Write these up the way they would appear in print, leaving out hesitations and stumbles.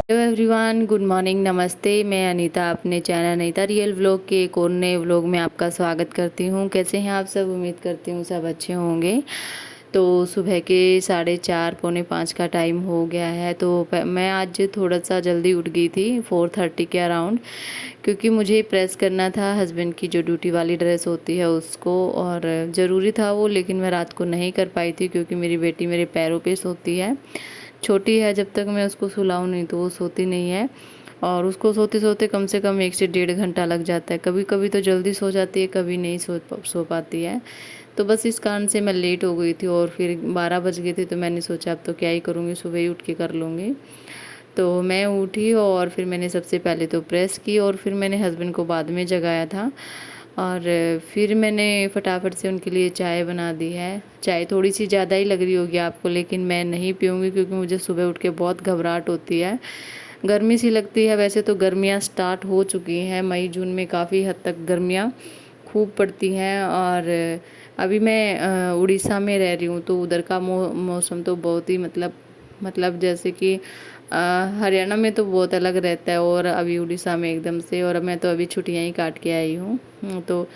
Hello everyone, good morning, नमस्ते। मैं अनीता अपने चैनल अनीता रियल व्लॉग के एक और नए व्लॉग में आपका स्वागत करती हूँ। कैसे हैं आप सब? उम्मीद करती हूँ सब अच्छे होंगे। तो सुबह के 4:30 पौने 5 का टाइम हो गया है। तो मैं आज थोड़ा सा जल्दी उठ गई थी 4:30 के अराउंड, क्योंकि मुझे प्रेस करना था हस्बैंड की जो ड्यूटी वाली ड्रेस होती है उसको, और ज़रूरी था वो। लेकिन मैं रात को नहीं कर पाई थी क्योंकि मेरी बेटी मेरे पैरों पे सोती है, छोटी है। जब तक मैं उसको सुलाऊं नहीं तो वो सोती नहीं है, और उसको सोते सोते कम से कम 1 से 1.5 घंटा लग जाता है। कभी कभी तो जल्दी सो जाती है, कभी नहीं सो पाती है। तो बस इस कारण से मैं लेट हो गई थी, और फिर 12 बज गए थे। तो मैंने सोचा अब तो क्या ही करूँगी, सुबह ही उठ के कर लूँगी। तो मैं उठी और फिर मैंने सबसे पहले तो प्रेस की, और फिर मैंने हस्बैंड को बाद में जगाया था। और फिर मैंने फटाफट से उनके लिए चाय बना दी है। चाय थोड़ी सी ज़्यादा ही लग रही होगी आपको, लेकिन मैं नहीं पीऊँगी क्योंकि मुझे सुबह उठ के बहुत घबराहट होती है, गर्मी सी लगती है। वैसे तो गर्मियाँ स्टार्ट हो चुकी हैं, मई जून में काफ़ी हद तक गर्मियाँ खूब पड़ती हैं। और अभी मैं उड़ीसा में रह रही हूँ, तो उधर का मौसम तो बहुत ही मतलब जैसे कि हरियाणा में तो बहुत अलग रहता है, और अभी उड़ीसा में एकदम से। और मैं तो अभी छुट्टियां ही काट के आई हूँ। तो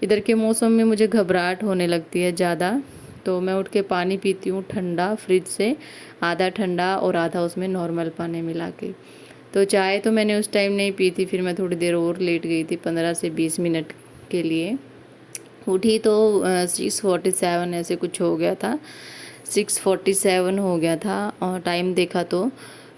इधर के मौसम में मुझे घबराहट होने लगती है ज़्यादा। तो मैं उठ के पानी पीती हूँ ठंडा फ्रिज से, आधा ठंडा और आधा उसमें नॉर्मल पानी मिला के। तो चाय तो मैंने उस टाइम नहीं पी थी, फिर मैं थोड़ी देर और लेट गई थी, 15 से 20 मिनट के लिए। उठी तो 6:47 ऐसे कुछ हो गया था, 6:47 हो गया था। और टाइम देखा तो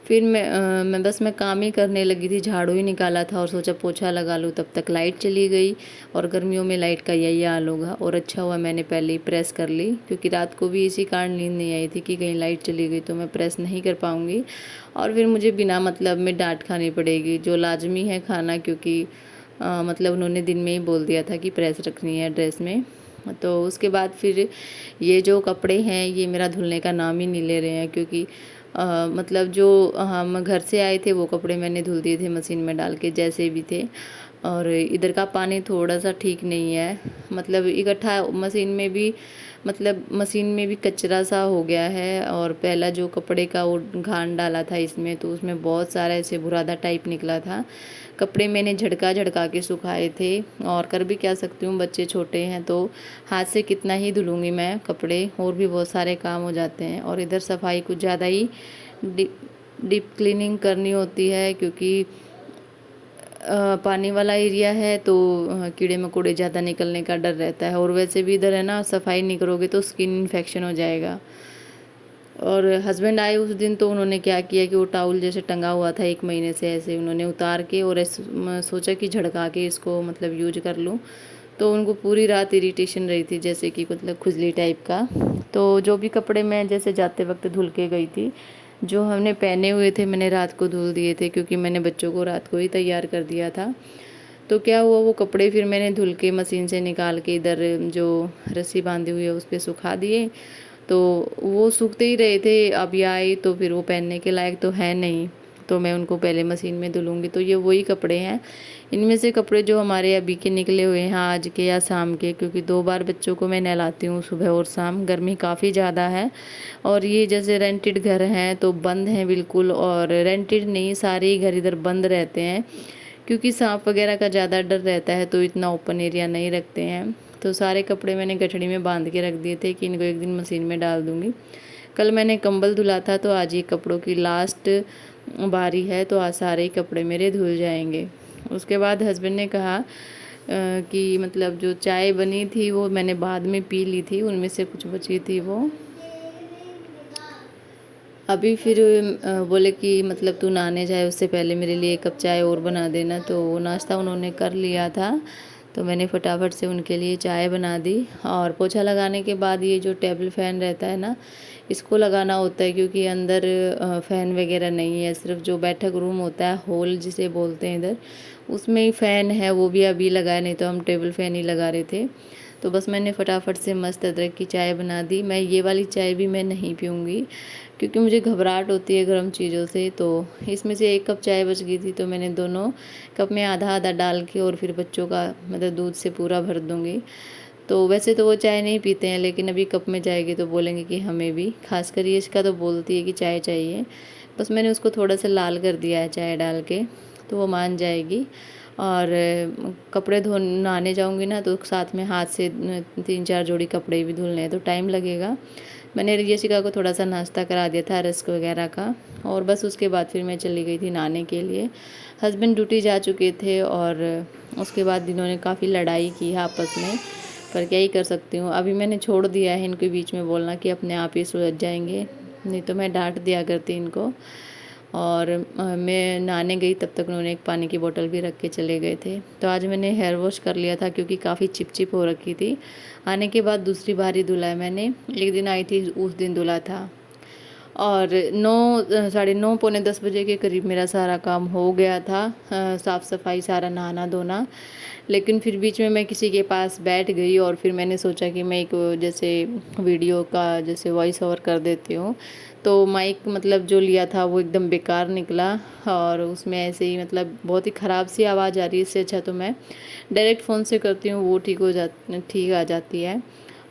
फिर मैं बस मैं काम ही करने लगी थी, झाड़ू ही निकाला था और सोचा पोछा लगा लूँ। तब तक लाइट चली गई, और गर्मियों में लाइट का यही हाल होगा। और अच्छा हुआ मैंने पहले ही प्रेस कर ली, क्योंकि रात को भी इसी कारण नींद नहीं आई थी कि कहीं लाइट चली गई तो मैं प्रेस नहीं कर पाऊँगी, और फिर मुझे बिना मतलब में डांट खानी पड़ेगी, जो लाजमी है खाना। क्योंकि मतलब उन्होंने दिन में ही बोल दिया था कि प्रेस रखनी है ड्रेस में। तो उसके बाद फिर ये जो कपड़े हैं ये मेरा धुलने का नाम ही नहीं ले रहे हैं, क्योंकि मतलब जो हम घर से आए थे वो कपड़े मैंने धुल दिए थे मशीन में डाल के, जैसे भी थे। और इधर का पानी थोड़ा सा ठीक नहीं है, मतलब इकट्ठा मशीन में भी कचरा सा हो गया है। और पहला जो कपड़े का वो घान डाला था इसमें, तो उसमें बहुत सारा ऐसे बुरादा टाइप निकला था। कपड़े मैंने झटका झटका के सुखाए थे, और कर भी क्या सकती हूँ, बच्चे छोटे हैं तो हाथ से कितना ही धुलूँगी मैं कपड़े, और भी बहुत सारे काम हो जाते हैं। और इधर सफाई कुछ ज़्यादा ही डीप क्लीनिंग करनी होती है, क्योंकि पानी वाला एरिया है, तो कीड़े मकोड़े ज़्यादा निकलने का डर रहता है। और वैसे भी इधर है ना, सफाई नहीं करोगे तो स्किन इन्फेक्शन हो जाएगा। और हस्बैंड आए उस दिन, तो उन्होंने क्या किया कि वो टाउल जैसे टंगा हुआ था 1 महीने से, ऐसे उन्होंने उतार के, और ऐसे सोचा कि झड़का के इसको मतलब यूज कर लूँ। तो उनको पूरी रात इरिटेशन रही थी, जैसे कि मतलब खुजली टाइप का। तो जो भी कपड़े मैं जैसे जाते वक्त धुल के गई थी, जो हमने पहने हुए थे मैंने रात को धुल दिए थे, क्योंकि मैंने बच्चों को रात को ही तैयार कर दिया था। तो क्या हुआ, वो कपड़े फिर मैंने धुल के मशीन से निकाल के इधर जो रस्सी बांधी हुई है उस पर सुखा दिए। तो वो सूखते ही रहे थे, अभी आई तो फिर वो पहनने के लायक तो है नहीं। तो मैं उनको पहले मशीन में धुलूँगी। तो ये वही कपड़े हैं, इनमें से कपड़े जो हमारे अभी के निकले हुए हैं, आज के या शाम के, क्योंकि 2 बार बच्चों को मैं नहलाती हूँ, सुबह और शाम। गर्मी काफ़ी ज़्यादा है, और ये जैसे रेंटेड घर हैं तो बंद हैं बिल्कुल, और रेंटेड नहीं, सारे ही घर इधर बंद रहते हैं, क्योंकि सांप वगैरह का ज़्यादा डर रहता है, तो इतना ओपन एरिया नहीं रखते हैं। तो सारे कपड़े मैंने गठड़ी में बांध के रख दिए थे कि इनको एक दिन मशीन में डाल दूँगी। कल मैंने कंबल धुला था, तो आज ये कपड़ों की लास्ट बारी है, तो आज सारे ही कपड़े मेरे धुल जाएंगे। उसके बाद हस्बैंड ने कहा कि मतलब जो चाय बनी थी वो मैंने बाद में पी ली थी, उनमें से कुछ बची थी वो अभी। फिर बोले कि मतलब तू नहाने जाए उससे पहले मेरे लिए 1 कप चाय और बना देना। तो वो नाश्ता उन्होंने कर लिया था, तो मैंने फटाफट से उनके लिए चाय बना दी। और पोछा लगाने के बाद ये जो टेबल फ़ैन रहता है ना, इसको लगाना होता है, क्योंकि अंदर फ़ैन वगैरह नहीं है, सिर्फ जो बैठक रूम होता है, हॉल जिसे बोलते हैं इधर, उसमें ही फ़ैन है, वो भी अभी लगाया, नहीं तो हम टेबल फ़ैन ही लगा रहे थे। तो बस मैंने फटाफट से मस्त अदरक की चाय बना दी। मैं ये वाली चाय भी मैं नहीं पीऊँगी, क्योंकि मुझे घबराहट होती है गर्म चीज़ों से। तो इसमें से 1 कप चाय बच गई थी, तो मैंने दोनों कप में आधा आधा डाल के, और फिर बच्चों का मतलब दूध से पूरा भर दूँगी। तो वैसे तो वो चाय नहीं पीते हैं, लेकिन अभी कप में जाएगी तो बोलेंगे कि हमें भी, खासकर ये इसका तो बोलती है कि चाय चाहिए। बस मैंने उसको थोड़ा सा लाल कर दिया है चाय डाल के, तो वो मान जाएगी। और कपड़े धो नहाने जाऊँगी ना, तो साथ में हाथ से 3-4 जोड़ी कपड़े भी धुलने हैं, तो टाइम लगेगा। मैंने यशिका को थोड़ा सा नाश्ता करा दिया था रस्क वगैरह का, और बस उसके बाद फिर मैं चली गई थी नहाने के लिए। हस्बैंड ड्यूटी जा चुके थे, और उसके बाद इन्होंने काफ़ी लड़ाई की है आपस में, पर क्या ही कर सकती हूँ। अभी मैंने छोड़ दिया है इनके बीच में बोलना कि अपने आप ही सुलझ जाएंगे, नहीं तो मैं डांट दिया करती इनको। और मैं नहाने गई तब तक उन्होंने एक पानी की बोतल भी रख के चले गए थे। तो आज मैंने हेयर वॉश कर लिया था क्योंकि काफ़ी चिपचिप हो रखी थी। आने के बाद दूसरी बार ही धुला है मैंने, एक दिन आई थी उस दिन धुला था। और 9 पौने 10 बजे के करीब मेरा सारा काम हो गया था, साफ़ सफाई सारा नहाना धोना। लेकिन फिर बीच में मैं किसी के पास बैठ गई, और फिर मैंने सोचा कि मैं एक जैसे वीडियो का जैसे वॉइस ओवर कर देती हूँ। तो माइक मतलब जो लिया था वो एकदम बेकार निकला, और उसमें ऐसे ही मतलब बहुत ही ख़राब सी आवाज़ आ रही है। इससे अच्छा तो मैं डायरेक्ट फ़ोन से करती हूँ, वो ठीक आ जाती है।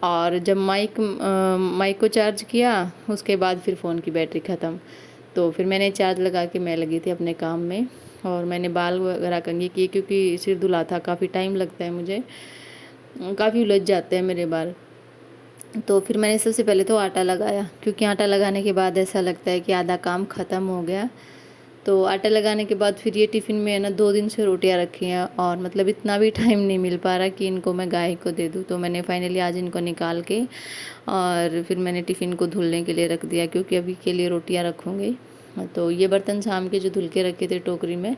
और जब माइक को चार्ज किया, उसके बाद फिर फ़ोन की बैटरी ख़त्म। तो फिर मैंने चार्ज लगा के मैं लगी थी अपने काम में, और मैंने बाल वगैरह कंघी किए क्योंकि सिर धुला था, काफ़ी टाइम लगता है मुझे, काफ़ी उलझ जाते हैं मेरे बाल। तो फिर मैंने सबसे पहले तो आटा लगाया, क्योंकि आटा लगाने के बाद ऐसा लगता है कि आधा काम ख़त्म हो गया। तो आटा लगाने के बाद फिर ये टिफ़िन में है ना 2 दिन से रोटियां रखी हैं, और मतलब इतना भी टाइम नहीं मिल पा रहा कि इनको मैं गाय को दे दूँ। तो मैंने फाइनली आज इनको निकाल के, और फिर मैंने टिफ़िन को धुलने के लिए रख दिया, क्योंकि अभी के लिए रोटियां रखूँगी। तो ये बर्तन शाम के जो धुल के रखे थे टोकरी में,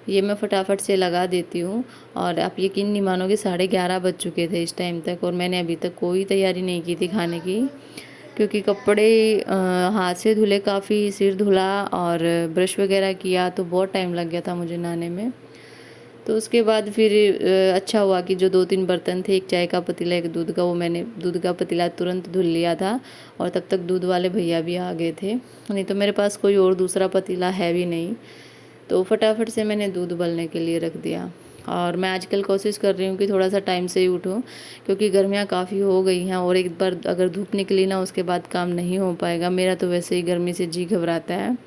ये मैं फटाफट से लगा देती हूँ। और आप यकीन नहीं मानोगे, 11:30 बज चुके थे इस टाइम तक, और मैंने अभी तक कोई तैयारी नहीं की थी खाने की, क्योंकि कपड़े हाथ से धुले, काफ़ी सिर धुला और ब्रश वगैरह किया, तो बहुत टाइम लग गया था मुझे नहाने में। तो उसके बाद फिर अच्छा हुआ कि जो 2-3 बर्तन थे, एक चाय का पतीला, एक दूध का, वो मैंने दूध का पतीला तुरंत धुल लिया था, और तब तक दूध वाले भैया भी आ गए थे। नहीं तो मेरे पास कोई और दूसरा पतीला है भी नहीं। तो फटाफट से मैंने दूध उबलने के लिए रख दिया। और मैं आजकल कोशिश कर रही हूँ कि थोड़ा सा टाइम से ही उठूँ, क्योंकि गर्मियाँ काफ़ी हो गई हैं, और एक बार अगर धूप निकली ना, उसके बाद काम नहीं हो पाएगा। मेरा तो वैसे ही गर्मी से जी घबराता है।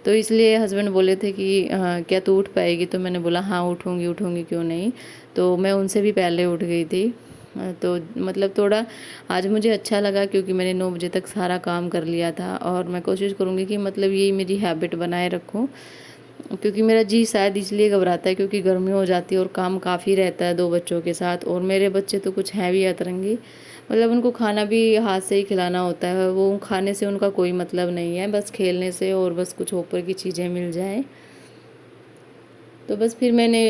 तो इसलिए हस्बैंड बोले थे कि क्या तू उठ पाएगी? तो मैंने बोला हाँ उठूँगी, उठूँगी क्यों नहीं। तो मैं उनसे भी पहले उठ गई थी। तो मतलब थोड़ा आज मुझे अच्छा लगा, क्योंकि मैंने 9 बजे तक सारा काम कर लिया था, और मैं कोशिश करूँगी कि मतलब यही मेरी हैबिट बनाए रखूँ, क्योंकि मेरा जी शायद इसलिए घबराता है क्योंकि गर्मी हो जाती है और काम काफ़ी रहता है 2 बच्चों के साथ। और मेरे बच्चे तो कुछ हैं भी अतरंगी, मतलब उनको खाना भी हाथ से ही खिलाना होता है, वो खाने से उनका कोई मतलब नहीं है, बस खेलने से, और बस कुछ ऊपर की चीज़ें मिल जाएं। तो बस फिर मैंने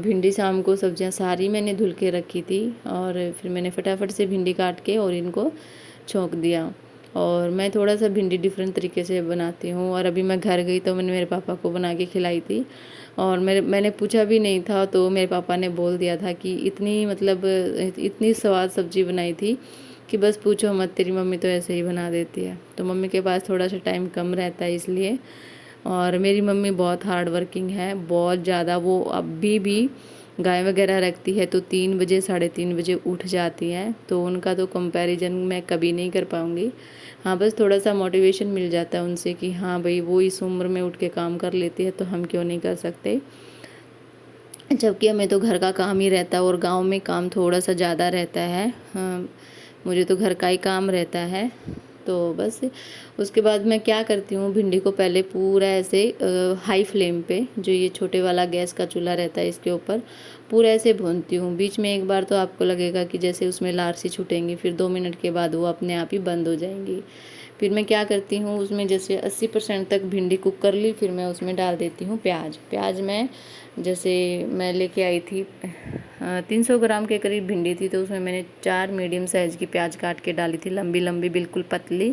भिंडी, शाम को सब्जियां सारी मैंने धुल के रखी थी, और फिर मैंने फटाफट से भिंडी काट के और इनको छोंक दिया। और मैं थोड़ा सा भिंडी डिफरेंट तरीके से बनाती हूँ, और अभी मैं घर गई तो मैंने मेरे पापा को बना के खिलाई थी, और मैंने पूछा भी नहीं था, तो मेरे पापा ने बोल दिया था कि इतनी मतलब इतनी स्वाद सब्जी बनाई थी कि बस पूछो मत, तेरी मम्मी तो ऐसे ही बना देती है। तो मम्मी के पास थोड़ा सा टाइम कम रहता है इसलिए। और मेरी मम्मी बहुत हार्ड वर्किंग है, बहुत ज़्यादा। वो अभी भी गाय वगैरह रखती है तो 3 बजे 3:30 बजे उठ जाती हैं, तो उनका तो कंपैरिजन मैं कभी नहीं कर पाऊँगी। हाँ, बस थोड़ा सा मोटिवेशन मिल जाता है उनसे कि हाँ भाई, वो इस उम्र में उठ के काम कर लेती है तो हम क्यों नहीं कर सकते। जबकि हमें तो घर का काम ही रहता है, और गांव में काम थोड़ा सा ज़्यादा रहता है। हाँ, मुझे तो घर का ही काम रहता है। तो बस उसके बाद मैं क्या करती हूँ, भिंडी को पहले पूरा ऐसे हाई फ्लेम पे, जो ये छोटे वाला गैस का चूल्हा रहता है, इसके ऊपर पूरा ऐसे भूनती हूँ। बीच में एक बार तो आपको लगेगा कि जैसे उसमें लार सी छूटेंगी, फिर 2 मिनट के बाद वो अपने आप ही बंद हो जाएंगी। फिर मैं क्या करती हूँ, उसमें जैसे 80% तक भिंडी कुक कर ली, फिर मैं उसमें डाल देती हूँ प्याज। प्याज मैं जैसे मैं लेके आई थी 300 ग्राम के करीब भिंडी थी, तो उसमें मैंने 4 मीडियम साइज़ की प्याज काट के डाली थी, लंबी लंबी, बिल्कुल पतली,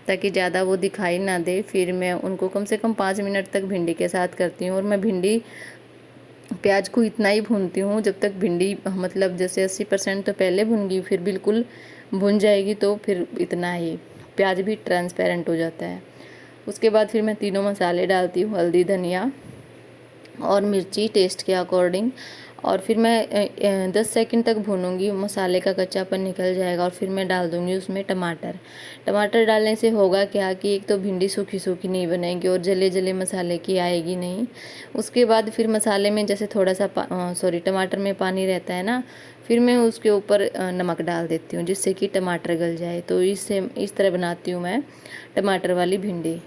ताकि ज़्यादा वो दिखाई ना दे। फिर मैं उनको कम से कम 5 मिनट तक भिंडी के साथ करती हूँ, और मैं भिंडी प्याज को इतना ही भूनती हूँ जब तक भिंडी मतलब जैसे 80% तो पहले भुन गई, फिर बिल्कुल भुन जाएगी तो फिर इतना ही, प्याज भी ट्रांसपेरेंट हो जाता है। उसके बाद फिर मैं तीनों मसाले डालती हूँ, हल्दी, धनिया और मिर्ची टेस्ट के अकॉर्डिंग। और फिर मैं 10 सेकंड तक भूनूंगी, मसाले का कच्चापन निकल जाएगा और फिर मैं डाल दूंगी उसमें टमाटर। टमाटर डालने से होगा क्या कि एक तो भिंडी सूखी सूखी नहीं बनेगी और जले जले मसाले की आएगी नहीं। उसके बाद फिर मसाले में जैसे थोड़ा सा टमाटर में पानी रहता है ना, फिर मैं उसके ऊपर नमक डाल देती हूँ जिससे कि टमाटर गल जाए। तो इस तरह बनाती हूँ मैं टमाटर वाली भिंडी,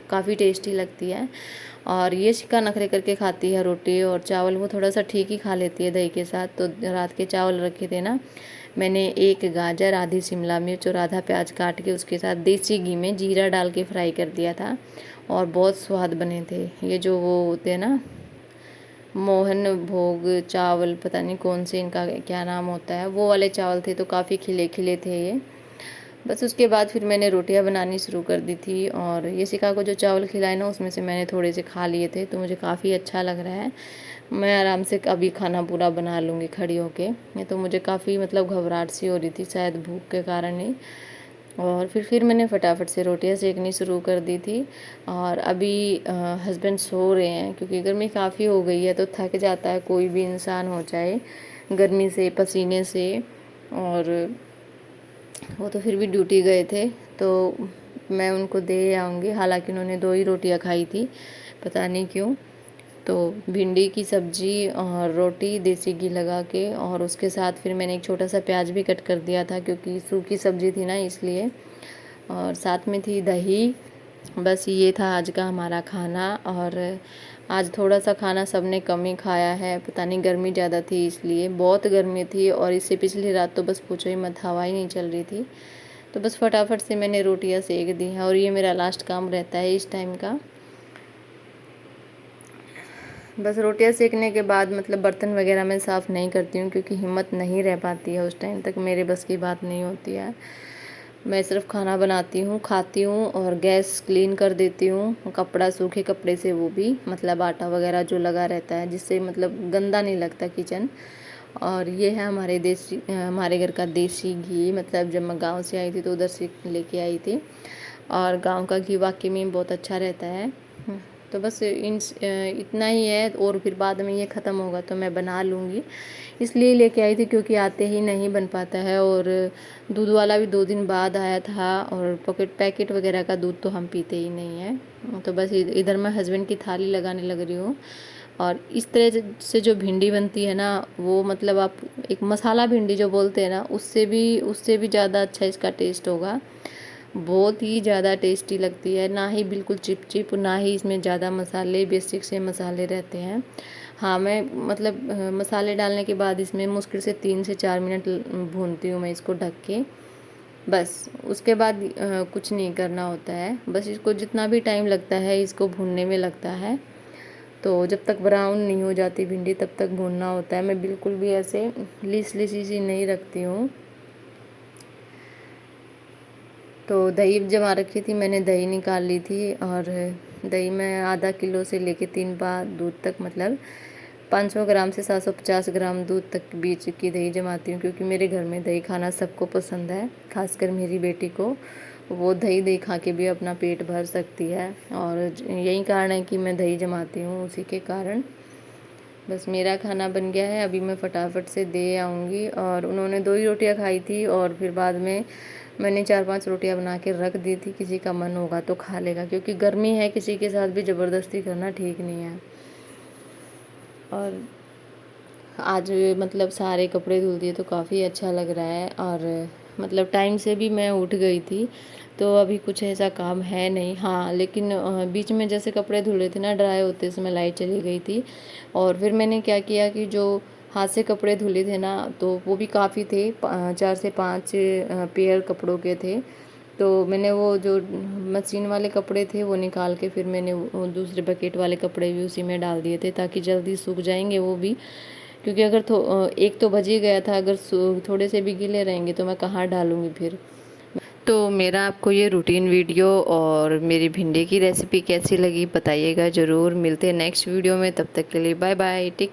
काफ़ी टेस्टी लगती है। और ये शिका नखरे करके खाती है रोटी और चावल, वो थोड़ा सा ठीक ही खा लेती है दही के साथ। तो रात के चावल रखे थे ना, मैंने एक गाजर, आधी शिमला मिर्च और आधा प्याज काट के उसके साथ देसी घी में जीरा डाल के फ्राई कर दिया था और बहुत स्वाद बने थे। ये जो वो होते हैं ना, मोहन भोग चावल, पता नहीं कौन से इनका क्या नाम होता है, वो वाले चावल थे, तो काफ़ी खिले खिले थे ये। बस उसके बाद फिर मैंने रोटियां बनानी शुरू कर दी थी और ये शिका को जो चावल खिलाए ना उसमें से मैंने थोड़े से खा लिए थे, तो मुझे काफ़ी अच्छा लग रहा है। मैं आराम से अभी खाना पूरा बना लूँगी खड़ी होके। ये तो मुझे काफ़ी मतलब घबराहट सी हो रही थी, शायद भूख के कारण ही। और फिर मैंने फटाफट से रोटियां सेकनी शुरू कर दी थी। और अभी हस्बैंड सो रहे हैं क्योंकि गर्मी काफ़ी हो गई है, तो थक जाता है कोई भी इंसान हो, चाहे गर्मी से, पसीने से। और वो तो फिर भी ड्यूटी गए थे, तो मैं उनको दे आऊँगी। हालांकि उन्होंने 2 ही रोटियां खाई थी, पता नहीं क्यों। तो भिंडी की सब्जी और रोटी देसी घी लगा के, और उसके साथ फिर मैंने एक छोटा सा प्याज भी कट कर दिया था क्योंकि सूखी सब्जी थी ना इसलिए। और साथ में थी दही। बस ये था आज का हमारा खाना। और आज थोड़ा सा खाना सबने कम ही खाया है, पता नहीं गर्मी ज़्यादा थी इसलिए, बहुत गर्मी थी। और इससे पिछली रात तो बस पूछो ही मत, हवा ही नहीं चल रही थी। तो बस फटाफट से मैंने रोटियां सेक दी हैं और ये मेरा लास्ट काम रहता है इस टाइम का। बस रोटियां सेकने के बाद मतलब बर्तन वगैरह मैं साफ़ नहीं करती हूँ क्योंकि हिम्मत नहीं रह पाती है, उस टाइम तक मेरे बस की बात नहीं होती है। मैं सिर्फ खाना बनाती हूँ, खाती हूँ और गैस क्लीन कर देती हूँ, कपड़ा सूखे कपड़े से, वो भी मतलब आटा वगैरह जो लगा रहता है जिससे मतलब गंदा नहीं लगता किचन। और ये है हमारे घर का देसी घी, मतलब जब मैं गाँव से आई थी तो उधर से लेके आई थी। और गाँव का घी वाकई में बहुत अच्छा रहता है। तो बस इतना ही है। और फिर बाद में ये ख़त्म होगा तो मैं बना लूँगी, इसलिए लेके आई थी क्योंकि आते ही नहीं बन पाता है। और दूध वाला भी 2 दिन बाद आया था और पैकेट वगैरह का दूध तो हम पीते ही नहीं है। तो बस इधर मैं हस्बैंड की थाली लगाने लग रही हूँ। और इस तरह से जो भिंडी बनती है ना, वो मतलब आप एक मसाला भिंडी जो बोलते हैं ना, उससे भी ज़्यादा अच्छा इसका टेस्ट होगा। बहुत ही ज़्यादा टेस्टी लगती है, ना ही बिल्कुल चिप ना ही इसमें ज़्यादा मसाले, बेसिक से मसाले रहते हैं। हाँ, मैं मतलब मसाले डालने के बाद इसमें मुश्किल से 3 से 4 मिनट भूनती हूँ मैं इसको ढक के। बस उसके बाद कुछ नहीं करना होता है, बस इसको जितना भी टाइम लगता है इसको भूनने में लगता है। तो जब तक ब्राउन नहीं हो जाती भिंडी तब तक भूनना होता है। मैं बिल्कुल भी ऐसे लिसी सी नहीं रखती हूँ। तो दही जमा रखी थी, मैंने दही निकाल ली थी। और दही मैं आधा किलो से लेके 3 पा दूध तक, मतलब 500 ग्राम से 750 ग्राम दूध तक बीच की दही जमाती हूँ क्योंकि मेरे घर में दही खाना सबको पसंद है, खासकर मेरी बेटी को। वो दही खा के भी अपना पेट भर सकती है और यही कारण है कि मैं दही जमाती हूँ, उसी के कारण। बस मेरा खाना बन गया है, अभी मैं फटाफट से दे आऊँगी। और उन्होंने 2 ही रोटियाँ खाई थी और फिर बाद में मैंने 4-5 रोटियाँ बना के रख दी थी, किसी का मन होगा तो खा लेगा, क्योंकि गर्मी है, किसी के साथ भी ज़बरदस्ती करना ठीक नहीं है। और आज मतलब सारे कपड़े धुल दिए तो काफ़ी अच्छा लग रहा है। और मतलब टाइम से भी मैं उठ गई थी, तो अभी कुछ ऐसा काम है नहीं। हाँ, लेकिन बीच में जैसे कपड़े धुले थे ना, ड्राई होते समय लाइट चली गई थी। और फिर मैंने क्या किया कि जो हाथ से कपड़े धुले थे ना, तो वो भी काफ़ी थे, 4 से 5 पेयर कपड़ों के थे। तो मैंने वो जो मशीन वाले कपड़े थे वो निकाल के फिर मैंने वो दूसरे बकेट वाले कपड़े भी उसी में डाल दिए थे ताकि जल्दी सूख जाएंगे वो भी। क्योंकि अगर एक तो बज ही गया था, अगर थोड़े से भी गीले रहेंगे तो मैं कहाँ डालूँगी फिर। तो मेरा आपको ये रूटीन वीडियो और मेरी भिंडी की रेसिपी कैसी लगी बताइएगा ज़रूर। मिलते हैं नेक्स्ट वीडियो में, तब तक के लिए बाय बाय, टेक।